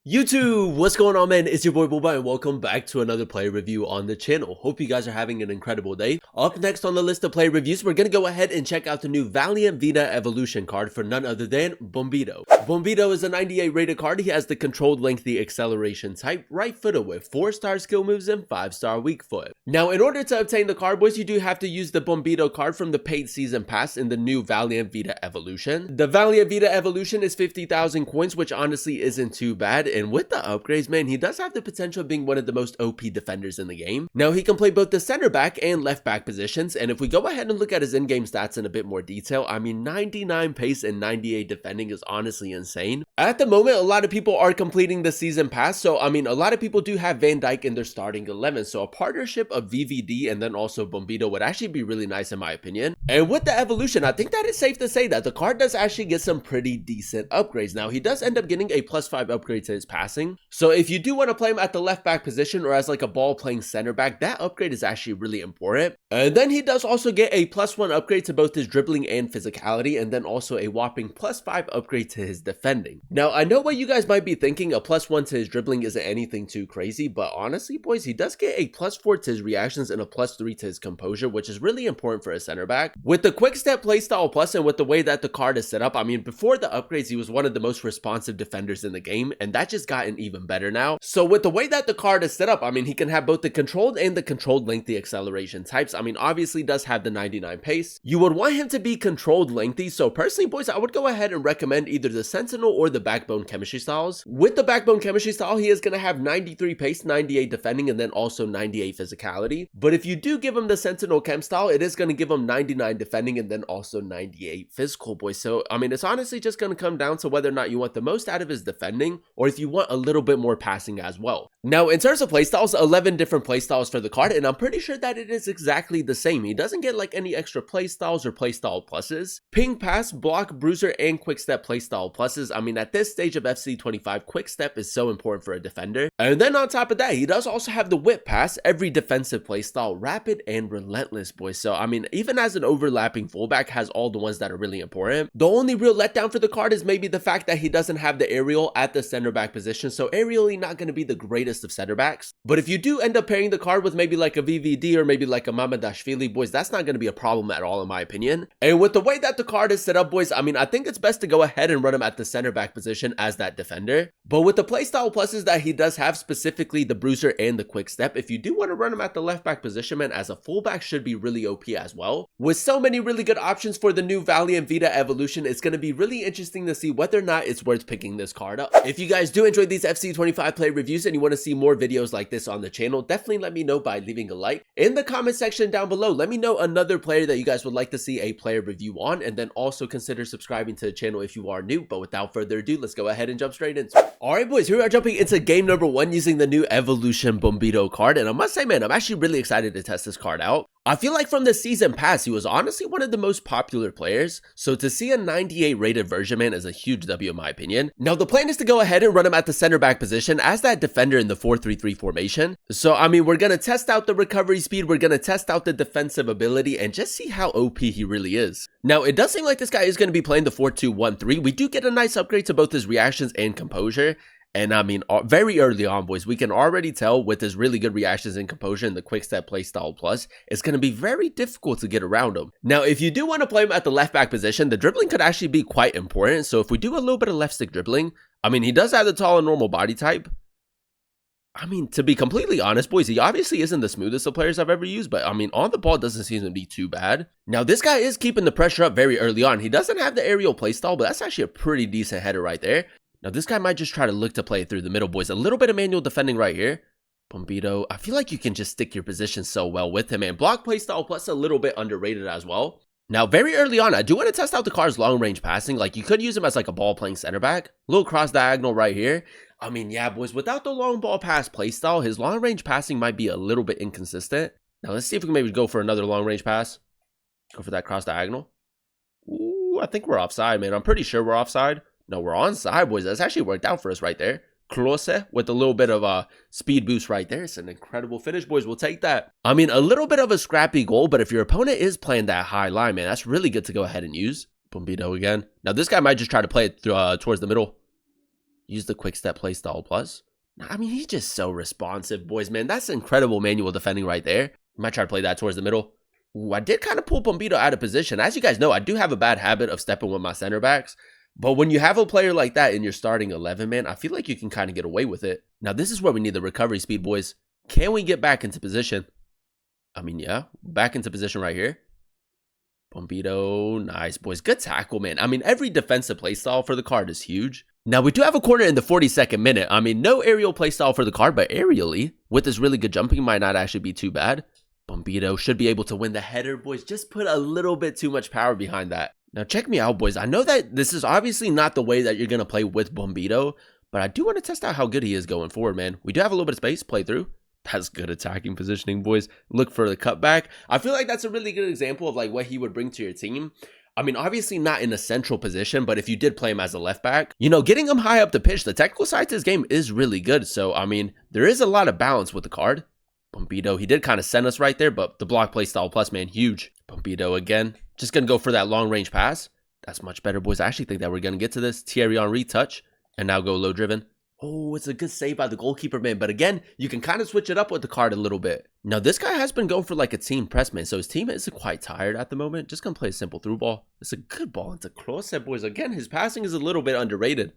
YouTube, what's going on, man? It's your boy Boba and welcome back to another player review on the channel. Hope you guys are having an incredible day. Up next on the list of player reviews, we're gonna go ahead and check out the new Valiant Vida Evolution card for none other than Bombito. Bombito is a 98 rated card. He has the controlled lengthy acceleration type, right footer with 4-star skill moves and 5-star weak foot. Now, in order to obtain the card, boys, you do have to use the Bombito card from the paid season pass in the new Valiant Vida Evolution. The Valiant Vida Evolution is 50,000 coins, which honestly isn't too bad. And with the upgrades, man, he does have the potential of being one of the most OP defenders in the game. Now, he can play both the center back and left back positions, and if we go ahead and look at his in-game stats in a bit more detail, I mean, 99 pace and 98 defending is honestly insane. At the moment, a lot of people are completing the season pass, so I mean, a lot of people do have Van Dijk in their starting 11, so a partnership of VVD and then also Bombito would actually be really nice in my opinion. And with the evolution, I think that it's safe to say that the card does actually get some pretty decent upgrades. Now, he does end up getting a +5 upgrade to his passing. So if you do want to play him at the left back position or as like a ball playing center back, that upgrade is actually really important. And then he does also get a +1 upgrade to both his dribbling and physicality, and then also a whopping +5 upgrade to his defending. Now, I know what you guys might be thinking, a +1 to his dribbling isn't anything too crazy, but honestly, boys, he does get a +4 to his reactions and a +3 to his composure, which is really important for a center back. With the quick step playstyle plus and with the way that the card is set up, I mean, before the upgrades, he was one of the most responsive defenders in the game, and that just got even better now. So with the way that the card is set up, I mean, he can have both the controlled and the controlled lengthy acceleration types. I mean, obviously does have the 99 pace. You would want him to be controlled lengthy, so personally, boys, I would go ahead and recommend either the sentinel or the backbone chemistry styles. With the backbone chemistry style, he is going to have 93 pace, 98 defending, and then also 98 physicality. But if you do give him the sentinel chem style, it is going to give him 99 defending and then also 98 physical, boys. So I mean, it's honestly just going to come down to whether or not you want the most out of his defending or if you want a little bit more passing as well. Now, in terms of playstyles, 11 different playstyles for the card, and I'm pretty sure that it is exactly the same. He doesn't get like any extra playstyles or playstyle pluses. Ping, pass, block, bruiser, and quick step playstyle pluses. I mean, at this stage of FC 25, quick step is so important for a defender. And then on top of that, he does also have the whip pass, every defensive playstyle, rapid and relentless, boys. So I mean, even as an overlapping fullback, has all the ones that are really important. The only real letdown for the card is maybe the fact that he doesn't have the aerial at the center back position. So aerially not going to be the greatest of center backs, but if you do end up pairing the card with maybe like a VVD or maybe like a Mamadashvili, boys, that's not going to be a problem at all in my opinion. And with the way that the card is set up, boys, I mean, I think it's best to go ahead and run him at the center back position as that defender. But with the playstyle pluses that he does have, specifically the bruiser and the quick step, if you do want to run him at the left back position, man, as a fullback should be really OP as well. With so many really good options for the new Valiant Vida Evolution, it's going to be really interesting to see whether or not it's worth picking this card up. If you guys do enjoy these FC 25 play reviews and you want to see more videos like this on the channel, definitely let me know by leaving a like. In the comment section down below, let me know another player that you guys would like to see a player review on, and then also consider subscribing to the channel if you are new. But without further ado, let's go ahead and jump straight into it. Alright, boys, here we are jumping into game number 1 using the new Evolution Bombito card, and I must say, man, I'm actually really excited to test this card out. I feel like from the season pass, he was honestly one of the most popular players, so to see a 98 rated version, man, is a huge W in my opinion. Now, the plan is to go ahead and run him at the center back position as that defender in the 4-3-3 formation. So, I mean, we're going to test out the recovery speed, we're going to test out the defensive ability, and just see how OP he really is. Now, it does seem like this guy is going to be playing the 4-2-1-3. We do get a nice upgrade to both his reactions and composure. And I mean, very early on, boys, we can already tell with his really good reactions and composure and the quick step playstyle plus, it's going to be very difficult to get around him. Now, if you do want to play him at the left back position, the dribbling could actually be quite important. So if we do a little bit of left stick dribbling, I mean, he does have the tall and normal body type. I mean, to be completely honest, boys, he obviously isn't the smoothest of players I've ever used, but I mean, on the ball doesn't seem to be too bad. Now, this guy is keeping the pressure up very early on. He doesn't have the aerial playstyle, but that's actually a pretty decent header right there. Now, this guy might just try to look to play through the middle, boys. A little bit of manual defending right here. Bombito, I feel like you can just stick your position so well with him, and block playstyle plus a little bit underrated as well. Now, very early on, I do want to test out the card's long-range passing. Like, you could use him as like a ball-playing center back. Little cross-diagonal right here. I mean, yeah, boys, without the long ball pass playstyle, his long-range passing might be a little bit inconsistent. Now, let's see if we can maybe go for another long-range pass. Go for that cross-diagonal. Ooh, I think we're offside, man. I'm pretty sure we're offside. No, we're onside, boys. That's actually worked out for us right there. Close with a little bit of a speed boost right there. It's an incredible finish, boys. We'll take that. I mean, a little bit of a scrappy goal, but if your opponent is playing that high line, man, that's really good to go ahead and use. Bombito again. Now, this guy might just try to play it through, towards the middle. Use the quick step playstyle plus. I mean, he's just so responsive, boys, man. That's incredible manual defending right there. Might try to play that towards the middle. Ooh, I did kind of pull Bombito out of position. As you guys know, I do have a bad habit of stepping with my center backs. But when you have a player like that in your starting 11, man, I feel like you can kind of get away with it. Now, this is where we need the recovery speed, boys. Can we get back into position? I mean, yeah, back into position right here. Bombito, nice, boys. Good tackle, man. I mean, every defensive playstyle for the card is huge. Now, we do have a corner in the 42nd minute. I mean, no aerial playstyle for the card, but aerially, with this really good jumping, might not actually be too bad. Bombito should be able to win the header, boys. Just put a little bit too much power behind that. Now, check me out, boys. I know that this is obviously not the way that you're going to play with Bombito, but I do want to test out how good he is going forward, man. We do have a little bit of space, play through. That's good attacking positioning, boys. Look for the cutback. I feel like that's a really good example of like what he would bring to your team. I mean, obviously not in a central position, but if you did play him as a left back, you know, getting him high up the pitch, the technical side to his game is really good. So, I mean, there is a lot of balance with the card. Bombito, he did kind of send us right there, but the block play style plus, man, huge. Bombito again, just going to go for that long range pass. That's much better, boys. I actually think that we're going to get to this. Thierry Henry touch, and now go low driven. Oh, it's a good save by the goalkeeper, man. But again, you can kind of switch it up with the card a little bit. Now, this guy has been going for like a team press, man. So his team isn't quite tired at the moment. Just going to play a simple through ball. It's a good ball into close set, boys. Again, his passing is a little bit underrated.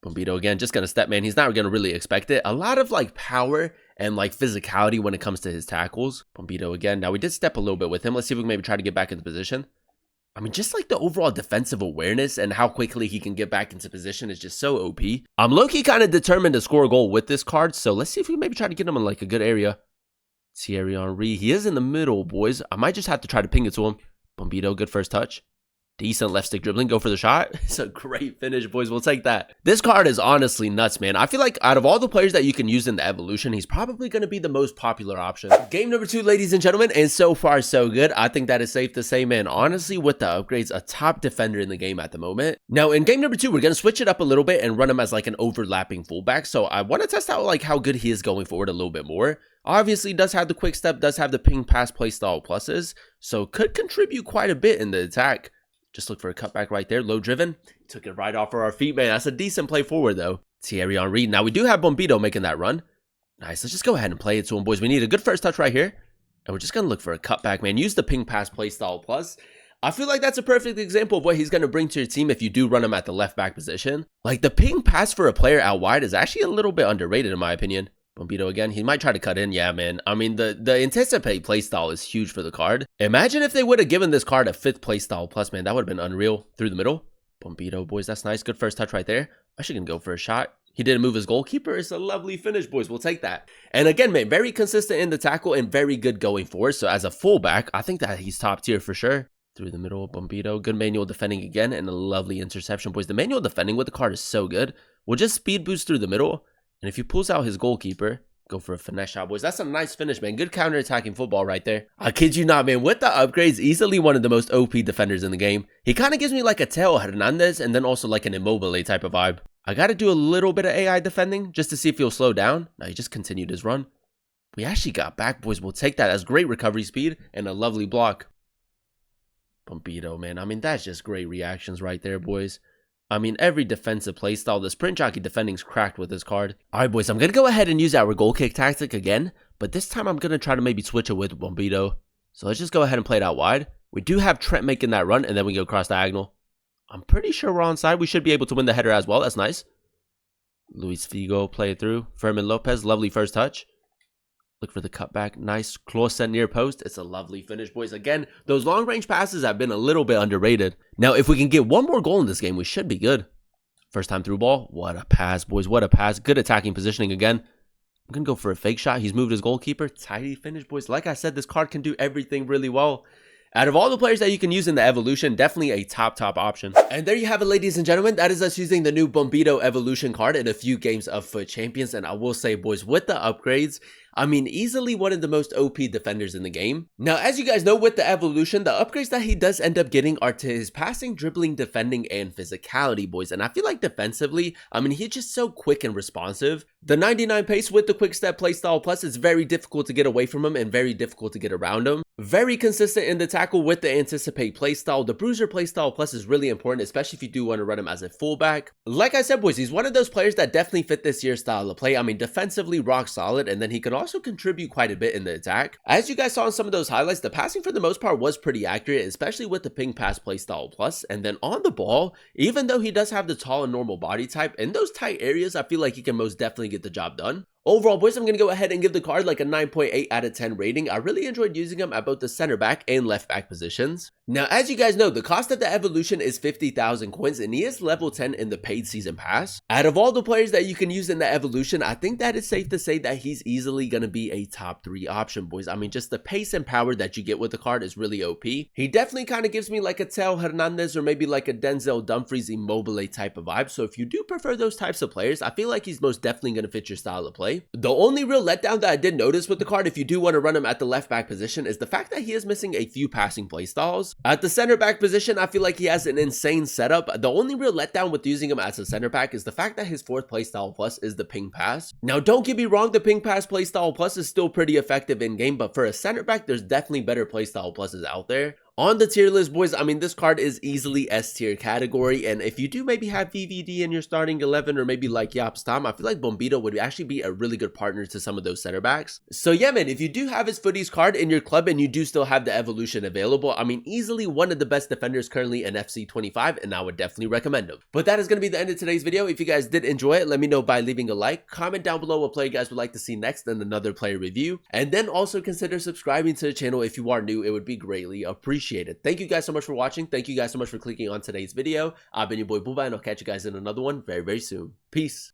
Bombito again, just going to step, man. He's not going to really expect it. A lot of like power and like physicality when it comes to his tackles. Bombito again. Now, we did step a little bit with him. Let's see if we can maybe try to get back into position. I mean, just like the overall defensive awareness and how quickly he can get back into position is just so OP. I'm low-key kind of determined to score a goal with this card, so let's see if we can maybe try to get him in like a good area. Thierry Henry, he is in the middle, boys. I might just have to try to ping it to him. Bombito, good first touch. Decent left stick dribbling, go for the shot. It's a great finish, boys. We'll take that. This card is honestly nuts, man. I feel like out of all the players that you can use in the evolution, he's probably going to be the most popular option. Game number 2, ladies and gentlemen, and so far so good. I think that is safe to say, man. Honestly, with the upgrades, a top defender in the game at the moment. Now, in game number 2, we're going to switch it up a little bit and run him as like an overlapping fullback. So I want to test out like how good he is going forward a little bit more. Obviously, does have the quick step, does have the ping pass play style pluses, so could contribute quite a bit in the attack. Just look for a cutback right there. Low driven. Took it right off of our feet, man. That's a decent play forward, though. Thierry Henry. Now, we do have Bombito making that run. Nice. Let's just go ahead and play it to him, boys. We need a good first touch right here. And we're just going to look for a cutback, man. Use the ping pass play style plus. I feel like that's a perfect example of what he's going to bring to your team if you do run him at the left back position. Like, the ping pass for a player out wide is actually a little bit underrated, in my opinion. Bombito again. He might try to cut in. Yeah, man. I mean, the anticipate playstyle is huge for the card. Imagine if they would have given this card a 5th playstyle plus, man. That would have been unreal. Through the middle. Bombito, boys. That's nice. Good first touch right there. Actually going to go for a shot. He didn't move his goalkeeper. It's a lovely finish, boys. We'll take that. And again, man, very consistent in the tackle and very good going forward. So as a fullback, I think that he's top tier for sure. Through the middle, Bombito. Good manual defending again and a lovely interception, boys. The manual defending with the card is so good. We'll just speed boost through the middle. And if he pulls out his goalkeeper, go for a finesse shot, boys. That's a nice finish, man. Good counter-attacking football right there. I kid you not, man. With the upgrades, easily one of the most OP defenders in the game. He kind of gives me like a Teo Hernandez and then also like an Immobile type of vibe. I got to do a little bit of AI defending just to see if he'll slow down. No, he just continued his run. We actually got back, boys. We'll take that as great recovery speed and a lovely block. Bombito, man. I mean, that's just great reactions right there, boys. I mean, every defensive playstyle, the sprint jockey defending's cracked with this card. All right, boys, I'm going to go ahead and use our goal kick tactic again, but this time I'm going to try to maybe switch it with Bombito. So let's just go ahead and play it out wide. We do have Trent making that run, and then we go cross diagonal. I'm pretty sure we're onside. We should be able to win the header as well. That's nice. Luis Figo, play it through. Fermin Lopez, lovely first touch. Look for the cutback. Nice. Close set near post. It's a lovely finish, boys. Again, those long-range passes have been a little bit underrated. Now, if we can get one more goal in this game, we should be good. First time through ball. What a pass, boys. What a pass. Good attacking positioning again. I'm going to go for a fake shot. He's moved his goalkeeper. Tidy finish, boys. Like I said, this card can do everything really well. Out of all the players that you can use in the evolution, definitely a top option. And there you have it, ladies and gentlemen. That is us using the new Bombito Evolution card in a few games of FUT Champions. And I will say, boys, with the upgrades, I mean, easily one of the most OP defenders in the game. Now, as you guys know, with the evolution, the upgrades that he does end up getting are to his passing, dribbling, defending, and physicality, boys. And I feel like defensively, I mean, he's just so quick and responsive. The 99 pace with the quick step playstyle plus is very difficult to get away from him and very difficult to get around him. Very consistent in the tackle with the anticipate playstyle. The bruiser playstyle plus is really important, especially if you do want to run him as a fullback. Like I said, boys, he's one of those players that definitely fit this year's style of play. I mean, defensively rock solid, and then he can also contribute quite a bit in the attack. As you guys saw in some of those highlights, the passing for the most part was pretty accurate, especially with the ping pass playstyle plus. And then on the ball, even though he does have the tall and normal body type, in those tight areas, I feel like he can most definitely get the job done. Overall, boys, I'm going to go ahead and give the card like a 9.8 out of 10 rating. I really enjoyed using him at both the center back and left back positions. Now, as you guys know, the cost of the evolution is 50,000 coins, and he is level 10 in the paid season pass. Out of all the players that you can use in the evolution, I think that is safe to say that he's easily going to be a top 3 option, boys. I mean, just the pace and power that you get with the card is really OP. He definitely kind of gives me like a Teo Hernandez or maybe like a Denzel Dumfries Immobile type of vibe. So if you do prefer those types of players, I feel like he's most definitely going to fit your style of play. The only real letdown that I did notice with the card, if you do want to run him at the left back position, is the fact that he is missing a few passing playstyles. At the center back position, I feel like he has an insane setup. The only real letdown with using him as a center back is the fact that his 4th playstyle plus is the ping pass. Now, don't get me wrong, the ping pass playstyle plus is still pretty effective in game, but for a center back, there's definitely better playstyle pluses out there. On the tier list, boys, I mean, this card is easily S tier category, and if you do maybe have VVD in your starting 11 or maybe like Stam, I feel like Bombito would actually be a really good partner to some of those center backs. So yeah, man, if you do have his footies card in your club and you do still have the evolution available, I mean, easily one of the best defenders currently in FC 25, and I would definitely recommend him. But that is going to be the end of today's video. If you guys did enjoy it, let me know by leaving a like, comment down below what player you guys would like to see next in another player review, and then also consider subscribing to the channel if you are new. It would be greatly appreciated. Thank you guys so much for watching. Thank you guys so much for clicking on today's video. I've been your boy Booba, and I'll catch you guys in another one very, very soon. Peace.